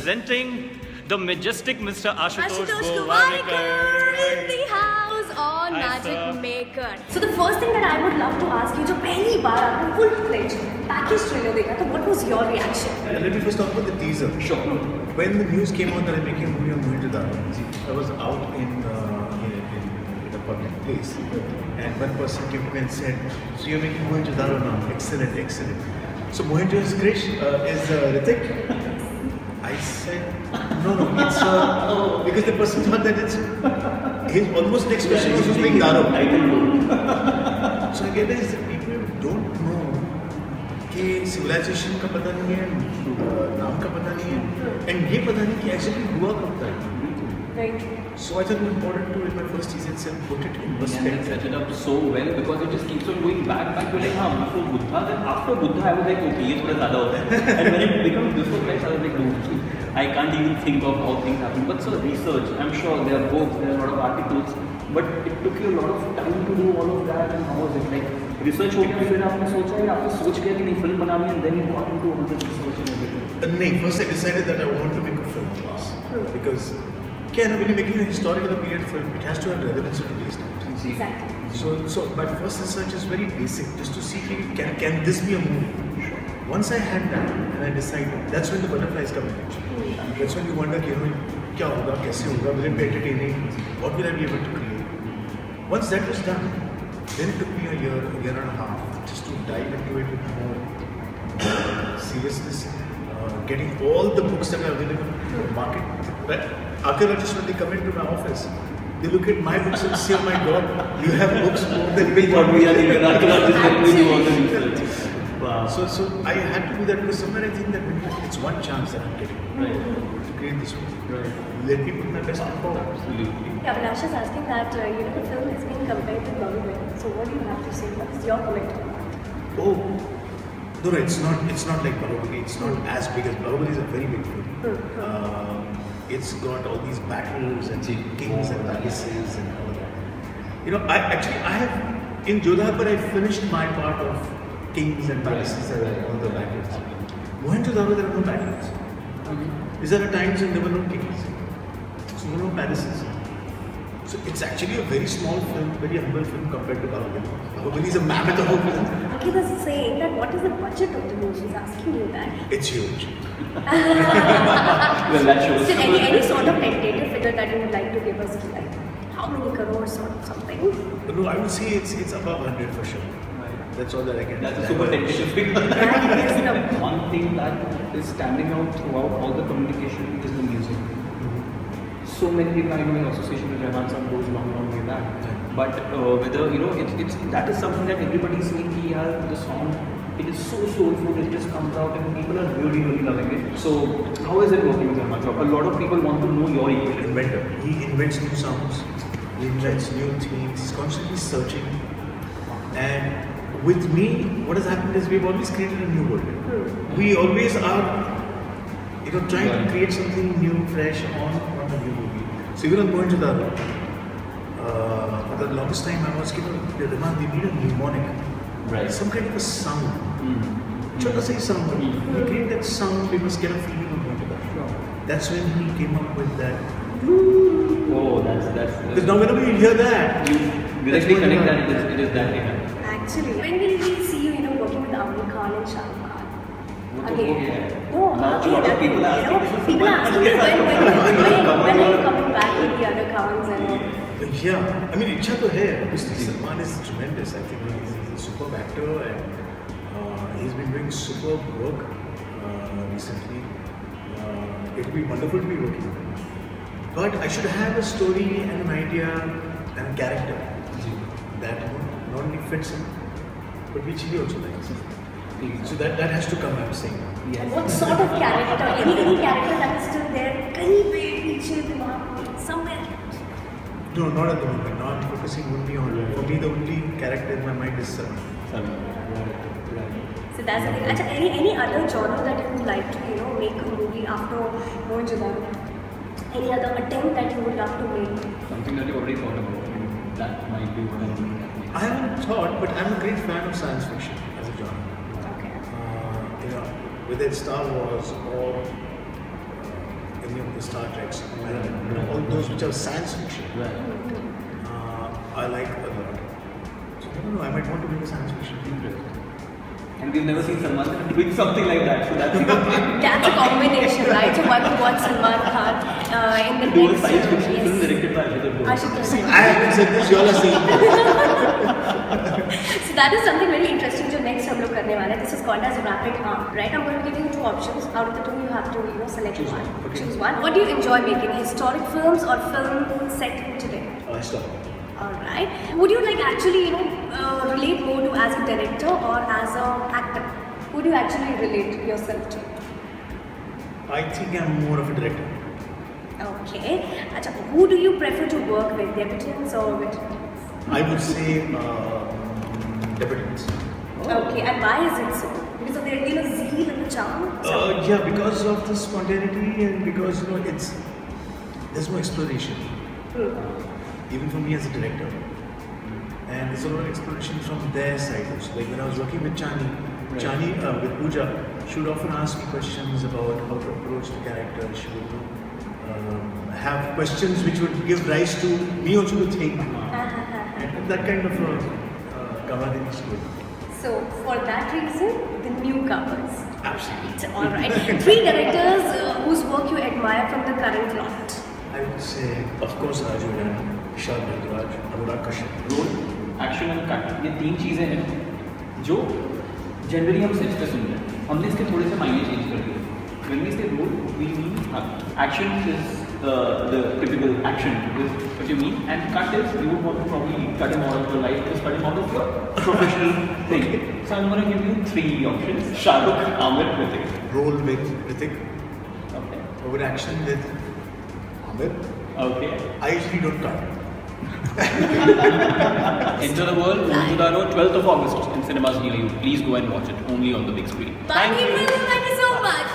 presenting the majestic Mr. Ashutosh Gowariker in the house on Hi, Magic sir. Maker. So the first thing that I would love to ask you, जो पहली बार आपने full-fledged package trailer देखा, तो what was your reaction? Let me first talk about the teaser. Sure. When the news came out that I'm making a movie on Mohenjo Daro, I was out in a public place, and one person came to me and said, "So you're making Mohenjo Daro now? Excellent, excellent." So Mohenjo is Hrithik. I said, no, it's because the person thought that it's his almost next question was who's making Daro. So I realized that people don't know कि civilization का पता नहीं है, नाम का पता नहीं है, and ये पता नहीं कि actually हुआ कब था. Right. So I thought it was important to, in my first teaser itself, put it in And perspective. set it up so well because it just keeps on going back. You're like, before Buddha, then after Buddha, I was like, okay, ये थोड़ा ज़्यादा होता है. And when it becomes before Christ, I was like, no, I can't even think of how things happen. But so research, I'm sure there are books, there are a lot of articles, but it took you a lot of time to do all of that. And how was it like? Research हो गया, फिर आपने सोचा या आपने सोच किया कि नहीं फिल्म बनानी है, and then you got into all this research and everything. No, first I decided that I want to make a film because when you're making a historical period film, it has to have relevance to today's times. Exactly. So my first research is very basic, just to see can this be a movie. Once I had that and I decided, that's when the butterflies come in. That's when you wonder, क्या होगा, कैसे होगा, will it be entertaining, what will I be able to create. Once that was done, then it took me a year and a half just to dive into it with more seriousness, getting all the books that are available in the market. Right? Archaeologists, when they come into my office, they look at my books and say, "Oh my God, you have books more than me." What we are even archaeologists when we do all the research. Wow. So I had to do that because somewhere I think that it's one chance that I'm getting to create this movie. Right. Let me put my best foot forward. Absolutely. Yeah, but Ash is asking that the film is being compared to Bollywood. So what do you have to say? What is your comment on that? Oh, no, it's not like Bahubali. It's not as big as Bahubali. Is a very big film. It's got all these battles and kings and palaces and all that. I have in Jodhpur. I finished my part of kings and palaces and all the battles. Mohenjo Daro, there are no battles. These are the times when there were no kings, so there were no palaces. So it's actually a very small film, very humble film compared to Bahubali. Bahubali is a mammoth of a film. Ankit was saying that what is the budget of the movie? She's asking you that. It's huge. Well, that shows. So any sort of tentative figure that you would like to give us, like how many crores or something? No, I would say it's above 100 for sure. That's all that I can. That's a super tentative figure. That is the One thing that is standing out throughout all the communication is the music. So many people I know in association with Rahman Sahib goes long way back. But whether it's that is something that everybody is saying कि यार the song it is so soulful, it just comes out and people are really loving it. So how is it working with Rahman Sahib? A lot of people want to know your equation. Inventor. He invents new sounds. He invents new themes. He's constantly searching. And with me, what has happened is we've always created a new world. We always are, trying to create something new, fresh on a new movie. So even on Mohenjo Daro, for the longest time I was Rahman, we need a mnemonic. Right. Some kind of a sound. Chota say sound. We create that sound, we must get a feeling of Mohenjo Daro. That's when he came up with that. Oh, that's. Because now whenever you hear that, You directly connect that it is that thing. actually. When will we see you, working with Amir Khan and Shah Rukh Khan? Again. No, Now a lot of people are asking. People are asking when are you coming back with the other Khans and all? yeah, I mean, Ichha to hai. Obviously, Salman is tremendous. I think he's a superb actor and he's been doing superb work recently. It will be wonderful to be working with him. But I should have a story and an idea and a character that not only fits him, but which he also likes. So that has to come, I'm saying. And what sort of character? Any character that is still there? कहीं पे पीछे दिमाग somewhere? No, not at the moment. Now I'm focusing only on. For me, the only character in my mind is Salman. So that's the thing. Achha, any other genre that you would like to make a movie after Mohenjo Daro? Any other attempt that you would love to make? Something that you already thought about. That might be what I mean. I haven't thought, but I'm a great fan of science fiction as a genre. Okay. Whether it's Star Wars or any of the Star Treks, all those which are science fiction. I like a lot. So I don't know, I might want to make a science fiction film. And we've never seen Salman Khan doing something like that. So that's That's a combination, right? So one would want Salman Khan in the do a next science fiction yes. film directed by Ashutosh Gowariker. I haven't said this, you all are saying So that is something very interesting. जो next हम लोग करने वाले हैं. This is called as rapid arm, right? I'm going to give you two options. Out of the two, you have to select Choose one. one. Okay. Choose one. What do you enjoy making? Historic films or film set today? stop. Alright. Would you like actually, relate more to as a director or as an actor? Who do you actually relate yourself to? I think I'm more of a director. Okay. Acha, who do you prefer to work with, debutants or veterans? I would say debutants. Okay, and why is it so? Because of their zeal and the charm? Yeah, because of the spontaneity and because there's no exploration. Even for me as a director. And there's a lot of exploration from their side also. Like when I was working with Chani, with Pooja, she would often ask me questions about how to approach the character. She would have questions which would give rise to me also to think. And that kind of camaraderie is good. So, for that reason, the newcomers. Absolutely. Alright. 3 directors whose work you admire from the current lot. I would say, of course, Raju and Vishal Bharadwaj, Anurag Kashyap. Role, action और cut, ये 3 चीज़ें हैं जो generally हम sets पे सुनते हैं. हमने इसके थोड़े से मायने चेंज कर दिए. When we say role, we mean action is the typical action is what you mean, and cut is you would want to probably cut him out of your life, just cut him out of your professional thing. So I'm going to give you 3 options: Shah Rukh, Amir, Hrithik. Role with Hrithik. Okay. Over action with Amir. Okay. I usually don't cut. Enter the World, Mohenjo Daro, 12th of August in cinemas near you. Please go and watch it only on the big screen. Bye, people. Thank you so much.